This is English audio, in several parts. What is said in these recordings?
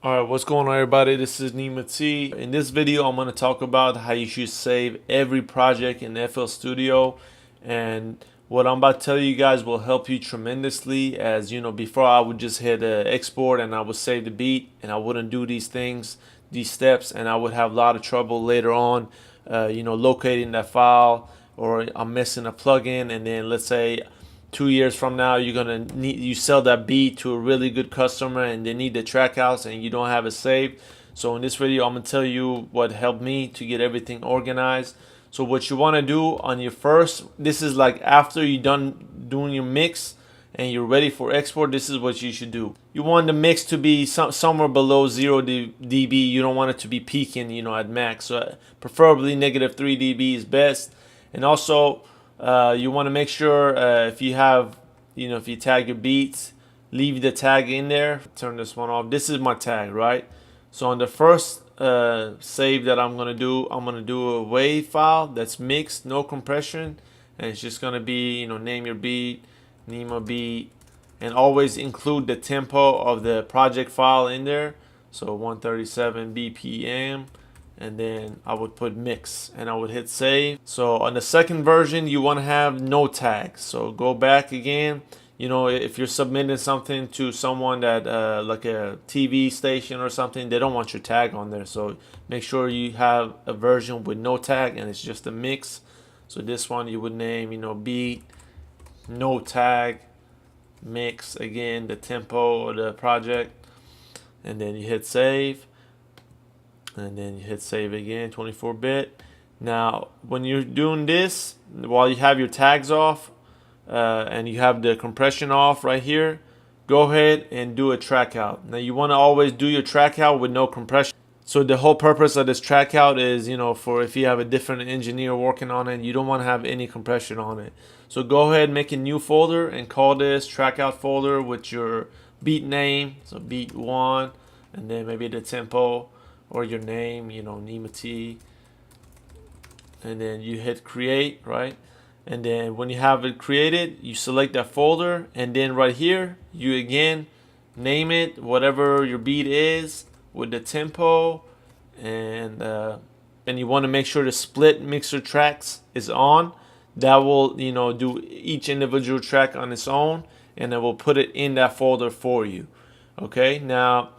Alright, what's going on everybody? This is Nima T. In this video, I'm going to talk about how you should save every project in FL Studio. And what I'm about to tell you guys will help you tremendously. As you know, before I would just hit export and I would save the beat and I wouldn't do these things, these steps, and I would have a lot of trouble later on, locating that file, or I'm missing a plugin, and then let's say 2 years from now you sell that beat to a really good customer and they need the trackouts and you don't have it saved. So in this video I'm gonna tell you what helped me to get everything organized. So what you want to do on your first, this is like after you're done doing your mix and you're ready for export, this is what you should do. You want the mix to be somewhere below 0 dB. You don't want it to be peaking at max. So preferably -3 dB is best. And also you want to make sure if you have, if you tag your beats, leave the tag in there. Turn this one off. This is my tag, right? So on the first save that I'm going to do a WAV file that's mixed, no compression. And it's just going to be, name your beat, Nima beat, and always include the tempo of the project file in there. So 137 BPM. And then I would put mix and I would hit save. So on the second version you want to have no tags. So go back again. If you're submitting something to someone that like a TV station or something, they don't want your tag on there. So make sure you have a version with no tag and it's just a mix. So this one you would name beat, no tag, mix, again the tempo of the project, and then you hit save. And then you hit save again, 24-bit. Now, when you're doing this, while you have your tags off and you have the compression off right here, go ahead and do a track out. Now, you want to always do your track out with no compression. So the whole purpose of this track out is, for if you have a different engineer working on it, you don't want to have any compression on it. So go ahead, make a new folder and call this track out folder with your beat name. So beat 1, and then maybe the tempo, or your name, Nima T, and then you hit create, right? And then when you have it created, you select that folder, and then right here you again name it whatever your beat is with the tempo, and you want to make sure the split mixer tracks is on. That will do each individual track on its own, and it will put it in that folder for you. Okay, now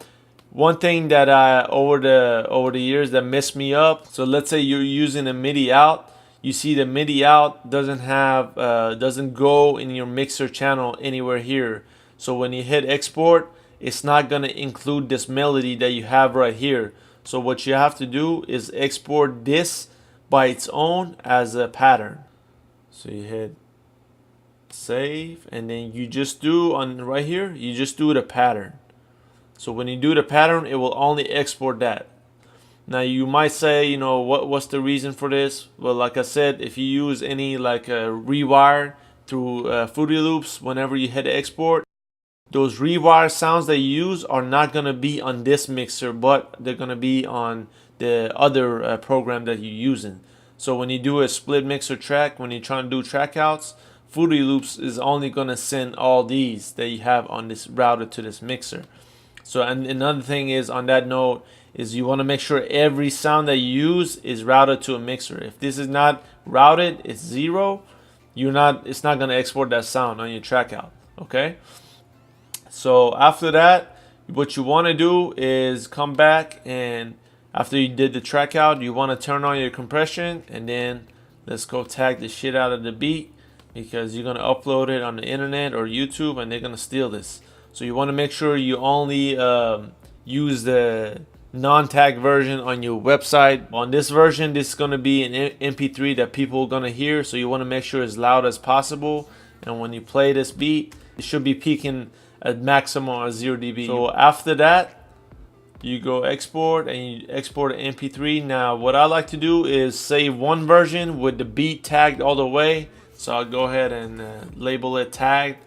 one thing that over the years that messed me up, so let's say you're using a MIDI out, you see the MIDI out doesn't go in your mixer channel anywhere here. So when you hit export, it's not going to include this melody that you have right here. So what you have to do is export this by its own as a pattern. So you hit save, and then you just do right here, you just do the pattern. So when you do the pattern, it will only export that. Now you might say, what's the reason for this? Well, like I said, if you use any like a rewire through Fruity Loops, whenever you hit export, those rewire sounds that you use are not going to be on this mixer, but they're going to be on the other program that you're using. So when you do a split mixer track, when you're trying to do trackouts, Fruity Loops is only going to send all these that you have on this routed to this mixer. So, and another thing is, on that note, is you want to make sure every sound that you use is routed to a mixer. If this is not routed, it's 0. It's not going to export that sound on your track out. Okay. So after that, what you want to do is come back, and after you did the track out, you want to turn on your compression, and then let's go tag the shit out of the beat, because you're going to upload it on the internet or YouTube and they're going to steal this. So you want to make sure you only use the non-tag version on your website. On this version, this is going to be an MP3 that people are going to hear. So you want to make sure it's loud as possible. And when you play this beat, it should be peaking at maximum at 0 dB. So after that, you go export and you export an MP3. Now what I like to do is save one version with the beat tagged all the way. So I'll go ahead and label it tagged.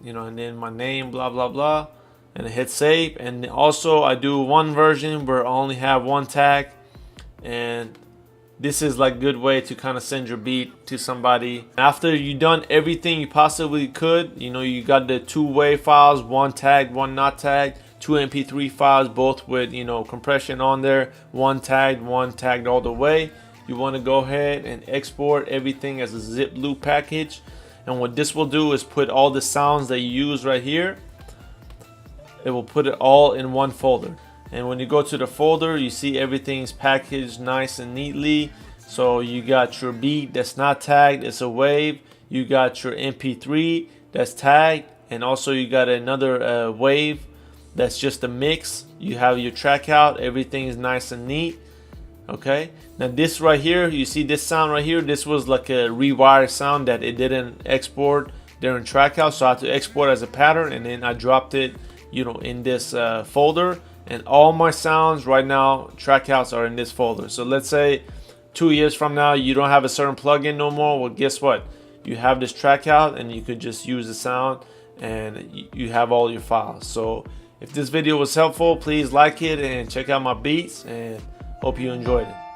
And then my name, blah, blah, blah, and I hit save. And also I do one version where I only have one tag, and this is like a good way to kind of send your beat to somebody. After you've done everything you possibly could, you got the 2 WAV files, one tagged, one not tagged, two MP3 files, both with, you know, compression on there, one tagged all the way. You want to go ahead and export everything as a zip loop package. And what this will do is put all the sounds that you use right here, it will put it all in one folder. And when you go to the folder, you see everything's packaged nice and neatly. So you got your beat that's not tagged, it's a wave. You got your MP3 that's tagged, and also you got another wave that's just a mix. You have your track out, everything is nice and neat. Okay, now this right here, you see this sound right here, this was like a rewired sound that it didn't export during Trackouts, so I had to export as a pattern, and then I dropped it, you know, in this folder. And all my sounds right now, Trackouts, are in this folder. So let's say 2 years from now you don't have a certain plugin no more. Well, guess what? You have this Trackout, and you could just use the sound, and you have all your files. So if this video was helpful, please like it and check out my beats, and hope you enjoyed it.